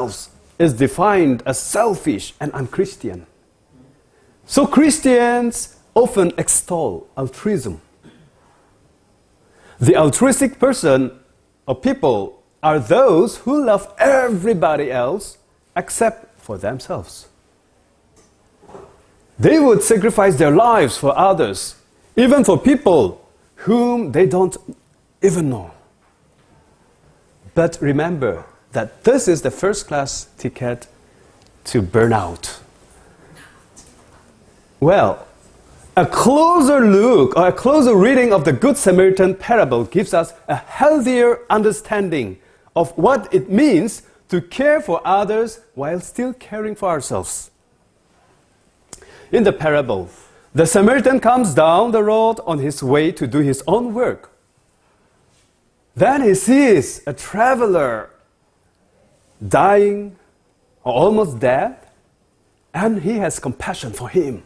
is defined as selfish and unchristian. So Christians often extol altruism. The altruistic person or people are those who love everybody else except for themselves. They would sacrifice their lives for others, even for people whom they don't even know. But remember that this is the first-class ticket to burnout. Well, a closer look or a closer reading of the Good Samaritan parable gives us a healthier understanding of what it means to care for others while still caring for ourselves. In the parable, the Samaritan comes down the road on his way to do his own work. Then he sees a traveler dying or almost dead, and he has compassion for him.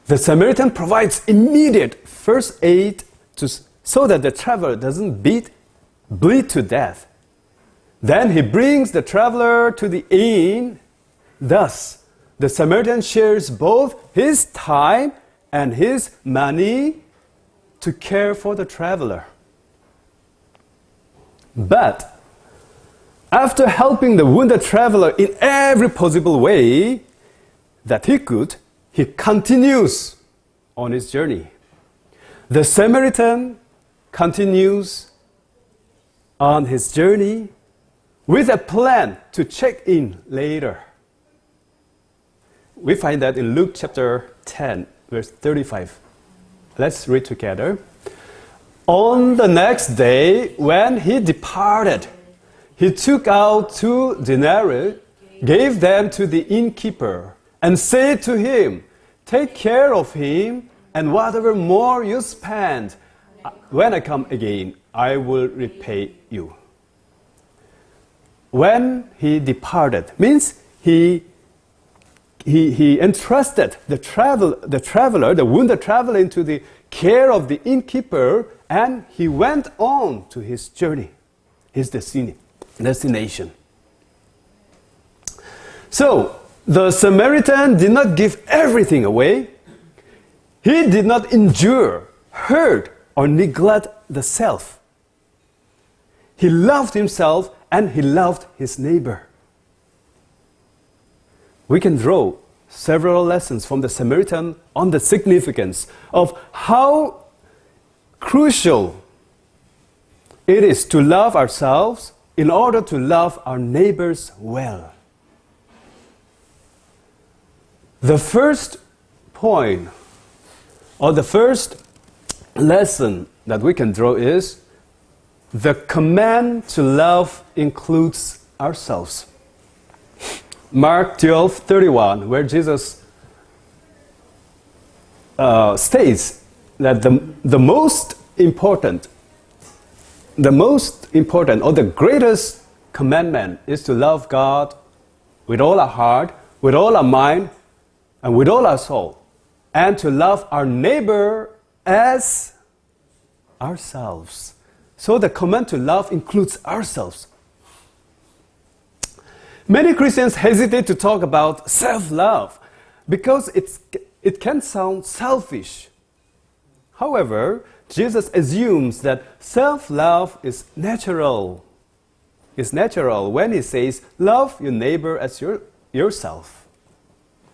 The Samaritan provides immediate first aid so that the traveler doesn't bleed to death. Then he brings the traveler to the inn. Thus, the Samaritan shares both his time and his money to care for the traveler. But after helping the wounded traveler in every possible way that he could, he continues on his journey. The Samaritan continues on his journey with a plan to check in later. We find that in Luke chapter 10, verse 35. Let's read together. On the next day, when he departed, he took out 2 denarii, gave them to the innkeeper, and said to him, "Take care of him, and whatever more you spend, when I come again, I will repay you." When he departed means he entrusted the traveler, the wounded traveler, into the care of the innkeeper, and he went on to his journey, his destination. So, the Samaritan did not give everything away. He did not endure, hurt, or neglect the self. He loved himself and he loved his neighbor. We can draw several lessons from the Samaritan on the significance of how crucial it is to love ourselves in order to love our neighbors well. The first point, or the first lesson that we can draw is the command to love includes ourselves. Mark 12:31, where Jesus states that the most important or the greatest commandment is to love God with all our heart, with all our mind, and with all our soul, and to love our neighbor as ourselves. So the command to love includes ourselves. Many Christians hesitate to talk about self-love because it can sound selfish. However, Jesus assumes that self-love is natural. It's natural when he says, love your neighbor as yourself.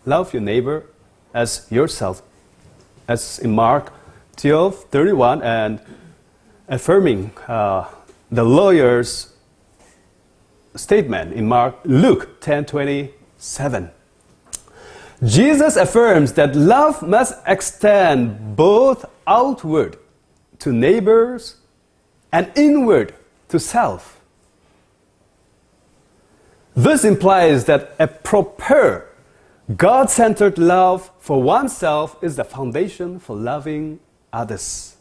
Love your neighbor as yourself. As in Mark 12:31, and affirming the lawyer's statement in Luke 10:27. Jesus affirms that love must extend both outward to neighbors and inward to self. This implies that a proper God-centered love for oneself is the foundation for loving others.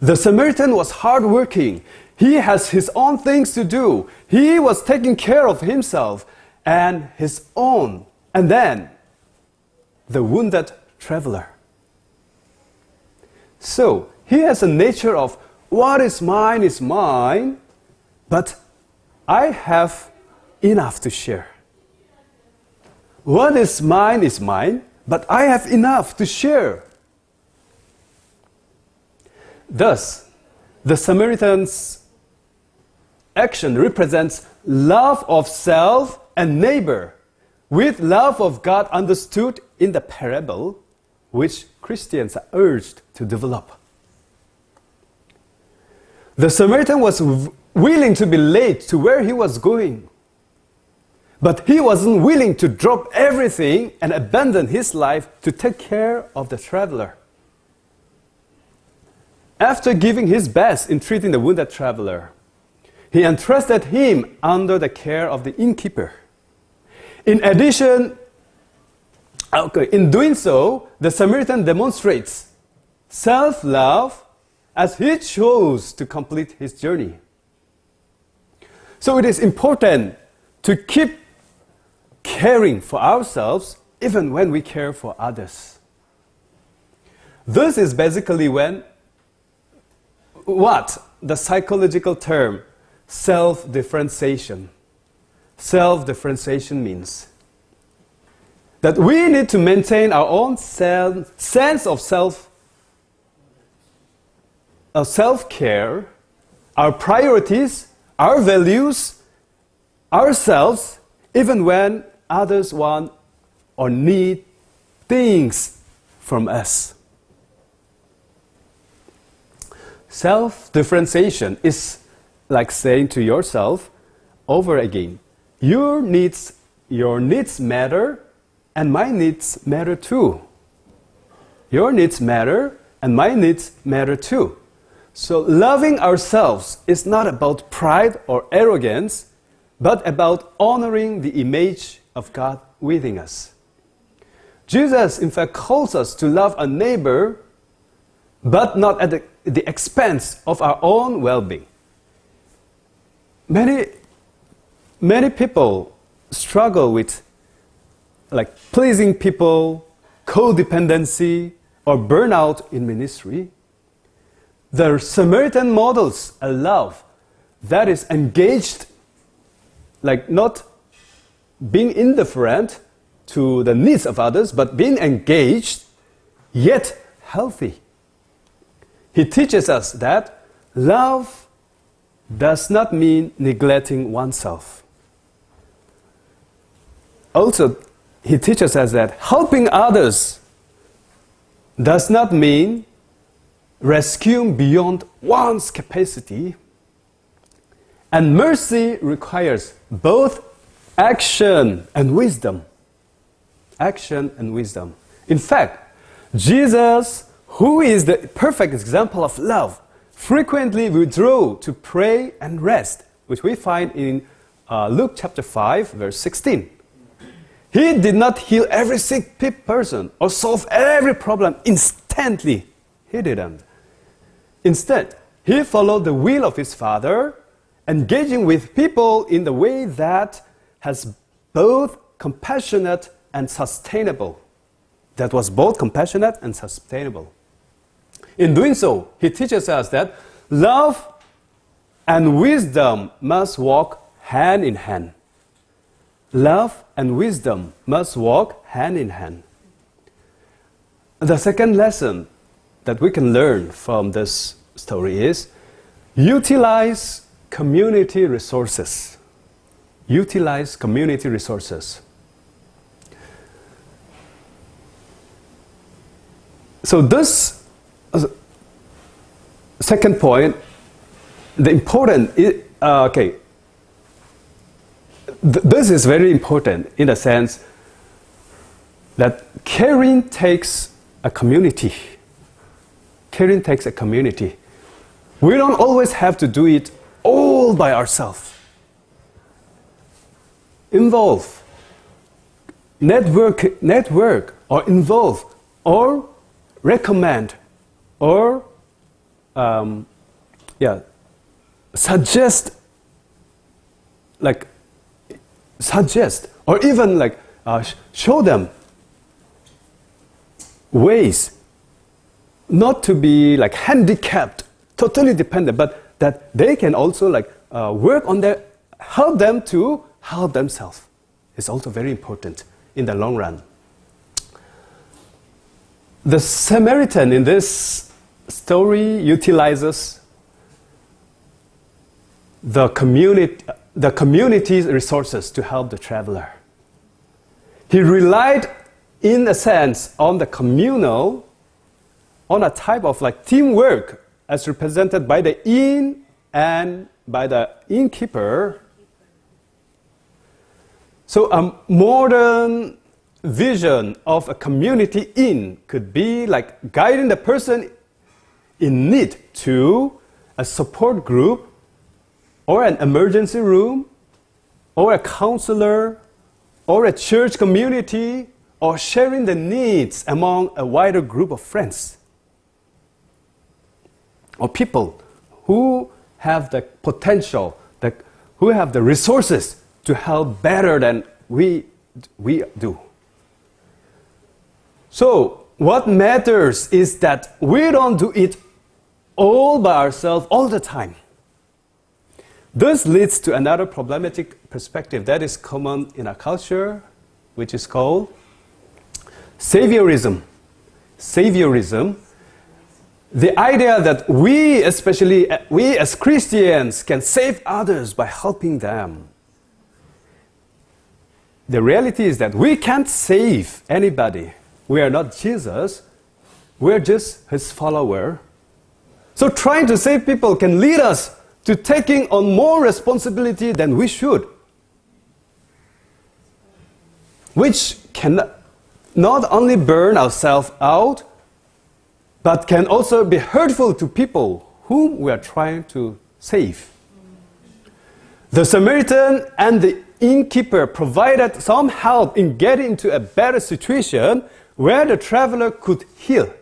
The Samaritan was hardworking. He has his own things to do. He was taking care of himself and his own. And then, the wounded traveler. So, he has a nature of what is mine, but I have enough to share. What is mine, but I have enough to share. Thus, the Samaritan's action represents love of self and neighbor, with love of God understood in the parable, which Christians are urged to develop. The Samaritan was willing to be late to where he was going, but he wasn't willing to drop everything and abandon his life to take care of the traveler. After giving his best in treating the wounded traveler, he entrusted him under the care of the innkeeper. In addition, in doing so, the Samaritan demonstrates self-love as he chose to complete his journey. So it is important to keep caring for ourselves even when we care for others. This is basically what the psychological term self-differentiation means. That we need to maintain our own sense of self-care, our priorities, our values, ourselves, even when others want or need things from us. Self-differentiation is like saying to yourself over again, your needs matter and my needs matter too. Your needs matter and my needs matter too. So loving ourselves is not about pride or arrogance, but about honoring the image of God within us. Jesus, in fact, calls us to love a neighbor, but not at the expense of our own well-being. Many people struggle with pleasing people, codependency, or burnout in ministry. The Samaritan models a love that is engaged, not being indifferent to the needs of others, but being engaged, yet healthy. He teaches us that love does not mean neglecting oneself. Also, he teaches us that helping others does not mean rescuing beyond one's capacity. And mercy requires both action and wisdom. Action and wisdom. In fact, Jesus, who is the perfect example of love, frequently withdrew to pray and rest, which we find in Luke chapter 5, verse 16. He did not heal every sick person or solve every problem instantly. He didn't. Instead, he followed the will of his Father, engaging with people in the way that has both compassionate and sustainable. That was both compassionate and sustainable. In doing so, he teaches us that love and wisdom must walk hand in hand. Love and wisdom must walk hand in hand. The second lesson that we can learn from this story is utilize community resources. Utilize community resources. So this second point, the important, this is very important in the sense that caring takes a community. Caring takes a community. We don't always have to do it all by ourselves. Involve, network, or involve, or recommend, or suggest, or even show them ways not to be handicapped, totally dependent, but that they can also work on their help them to help themselves. It's also very important in the long run. The Samaritan in this story utilizes the community's resources to help the traveler. He relied, in a sense, on the communal, on a type of like teamwork as represented by the inn and by the innkeeper. So a modern vision of a community inn could be like guiding the person in need to a support group or an emergency room or a counselor or a church community or sharing the needs among a wider group of friends or people who have the potential, who have the resources to help better than we do. So what matters is that we don't do it all by ourselves all the time. This leads to another problematic perspective that is common in our culture, which is called saviorism. Saviorism, the idea that we, especially we as Christians, can save others by helping them. The reality is that we can't save anybody. We are not Jesus. We're just his follower. So trying to save people can lead us to taking on more responsibility than we should, which can not only burn ourselves out, but can also be hurtful to people whom we are trying to save. The Samaritan and the innkeeper provided some help in getting into a better situation where the traveler could heal.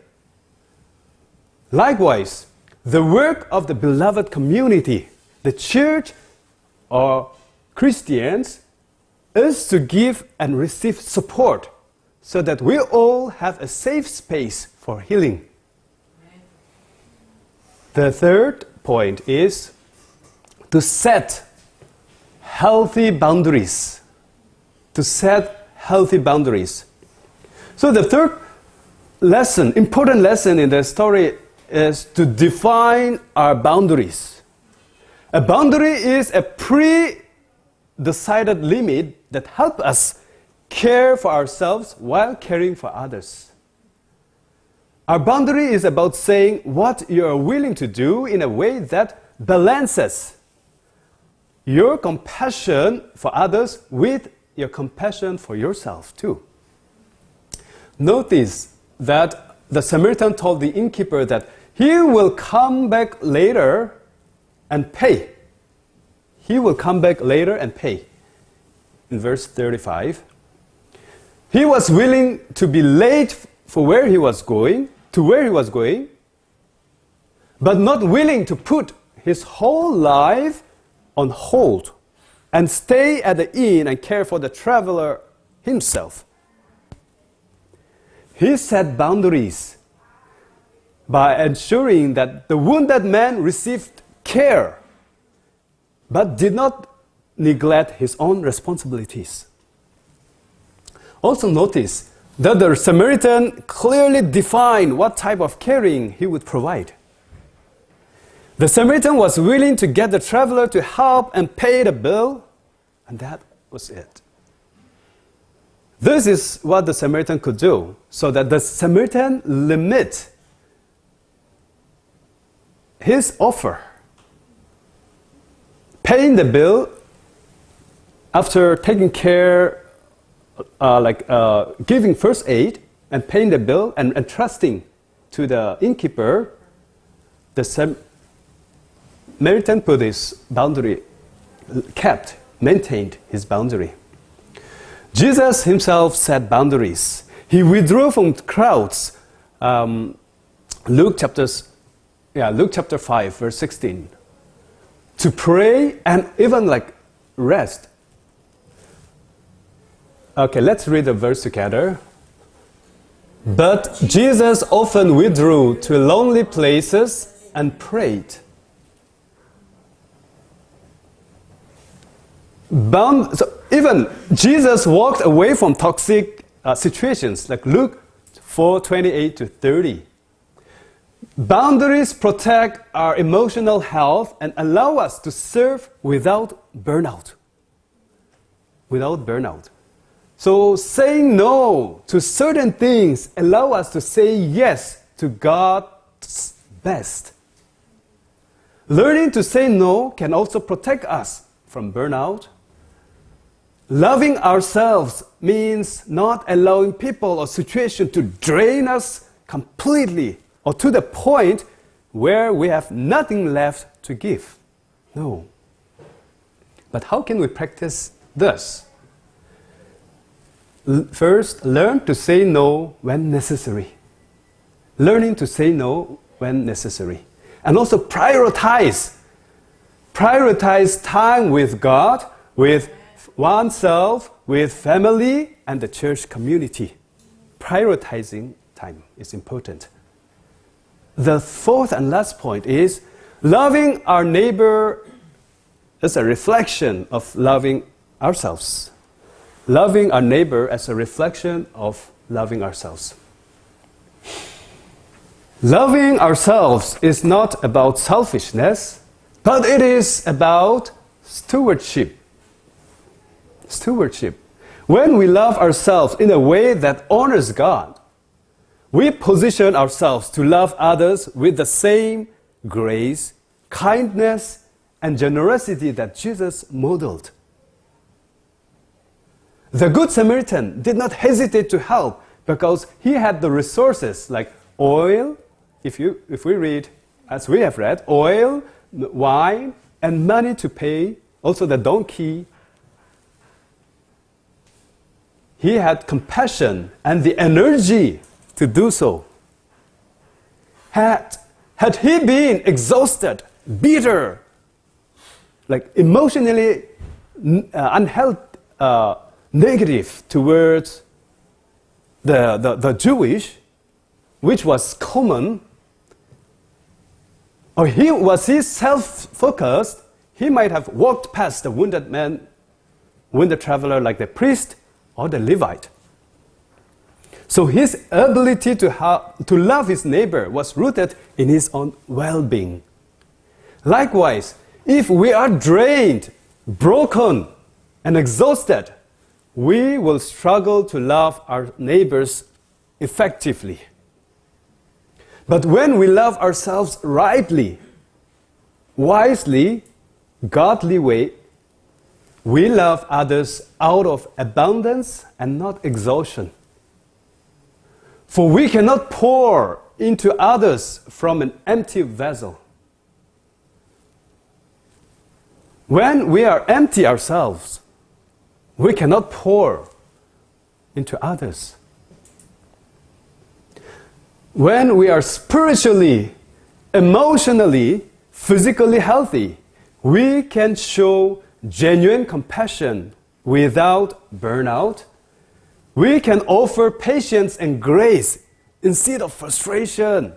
Likewise, the work of the beloved community, the church or Christians, is to give and receive support so that we all have a safe space for healing. The third point is to set healthy boundaries. To set healthy boundaries. So the third lesson, important lesson in the story is to define our boundaries. A boundary is a pre-decided limit that helps us care for ourselves while caring for others. Our boundary is about saying what you are willing to do in a way that balances your compassion for others with your compassion for yourself too. Notice that the Samaritan told the innkeeper that he will come back later and pay. He will come back later and pay. In verse 35, he was willing to be late for where he was going, but not willing to put his whole life on hold and stay at the inn and care for the traveler himself. He set boundaries by ensuring that the wounded man received care, but did not neglect his own responsibilities. Also notice that the Samaritan clearly defined what type of caring he would provide. The Samaritan was willing to get the traveler to help and pay the bill, and that was it. This is what the Samaritan could do, so that the Samaritan limit his offer, paying the bill after taking care, giving first aid and paying the bill and entrusting to the innkeeper. The Samaritan put his boundary, maintained his boundary. Jesus himself set boundaries. He withdrew from crowds. Luke chapter 5, verse 16. To pray and even rest. Okay, let's read the verse together. But Jesus often withdrew to lonely places and prayed. So even Jesus walked away from toxic situations, like Luke 4:28-30. Boundaries protect our emotional health and allow us to serve without burnout. Without burnout. So saying no to certain things allow us to say yes to God's best. Learning to say no can also protect us from burnout. Loving ourselves means not allowing people or situations to drain us completely or to the point where we have nothing left to give. No. But how can we practice this? First, learn to say no when necessary. Learning to say no when necessary. And also prioritize. Prioritize time with God, with oneself, with family, and the church community. Prioritizing time is important. The fourth and last point is loving our neighbor is a reflection of loving ourselves. Loving our neighbor as a reflection of loving ourselves. Loving ourselves is not about selfishness, but it is about stewardship. Stewardship. When we love ourselves in a way that honors God, we position ourselves to love others with the same grace, kindness, and generosity that Jesus modeled. The Good Samaritan did not hesitate to help because he had the resources like oil, if we read, as we have read, oil, wine, and money to pay, also the donkey. He had compassion and the energy to do so. Had he been exhausted, bitter, like emotionally unhealthy, negative towards the Jewish, which was common, or was he self-focused, he might have walked past the wounded man, wounded traveler like the priest or the Levite. So his ability to love his neighbor was rooted in his own well-being. Likewise, if we are drained, broken, and exhausted, we will struggle to love our neighbors effectively. But when we love ourselves rightly, wisely, godly way, we love others out of abundance and not exhaustion. For we cannot pour into others from an empty vessel. When we are empty ourselves, we cannot pour into others. When we are spiritually, emotionally, physically healthy, we can show genuine compassion without burnout. We can offer patience and grace instead of frustration.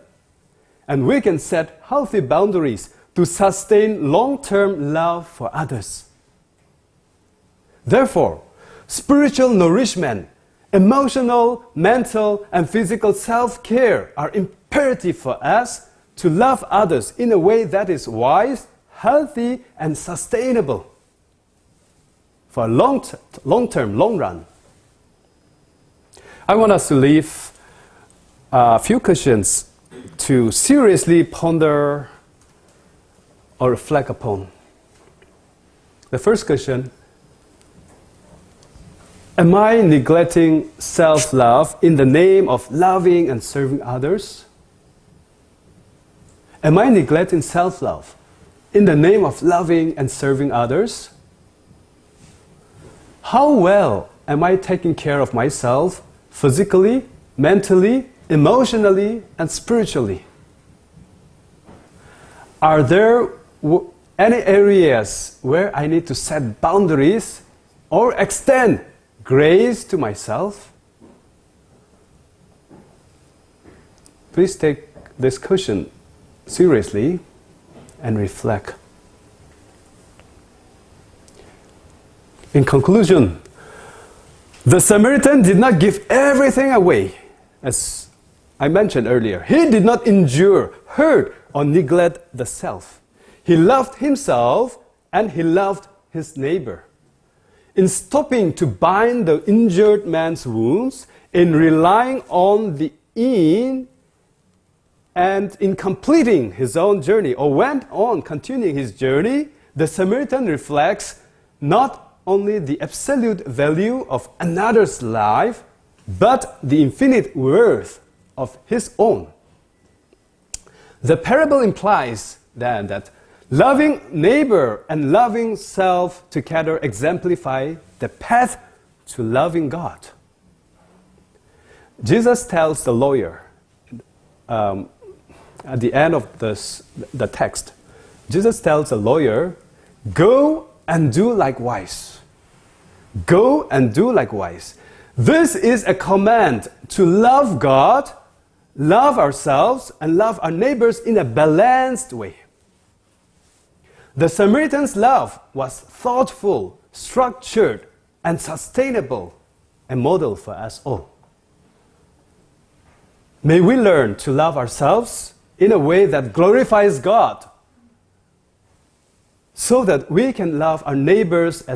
And we can set healthy boundaries to sustain long-term love for others. Therefore, spiritual nourishment, emotional, mental, and physical self-care are imperative for us to love others in a way that is wise, healthy, and sustainable for a long-term, long run. I want us to leave a few questions to seriously ponder or reflect upon. The first question: am I neglecting self-love in the name of loving and serving others? Am I neglecting self-love in the name of loving and serving others? How well am I taking care of myself physically, mentally, emotionally, and spiritually? Are there any areas where I need to set boundaries or extend grace to myself? Please take this question seriously and reflect. In conclusion, the Samaritan did not give everything away, as I mentioned earlier. He did not endure, hurt, or neglect the self. He loved himself and he loved his neighbor. In stopping to bind the injured man's wounds, in relying on the inn, and in completing his own journey, or went on continuing his journey, the Samaritan reflects not only the absolute value of another's life, but the infinite worth of his own. The parable implies then that loving neighbor and loving self together exemplify the path to loving God. Jesus tells the lawyer at the end of the text, Jesus tells the lawyer, go and do likewise. Go and do likewise. This is a command to love God, love ourselves, and love our neighbors in a balanced way. The Samaritan's love was thoughtful, structured, and sustainable, a model for us all. May we learn to love ourselves in a way that glorifies God, so that we can love our neighbors as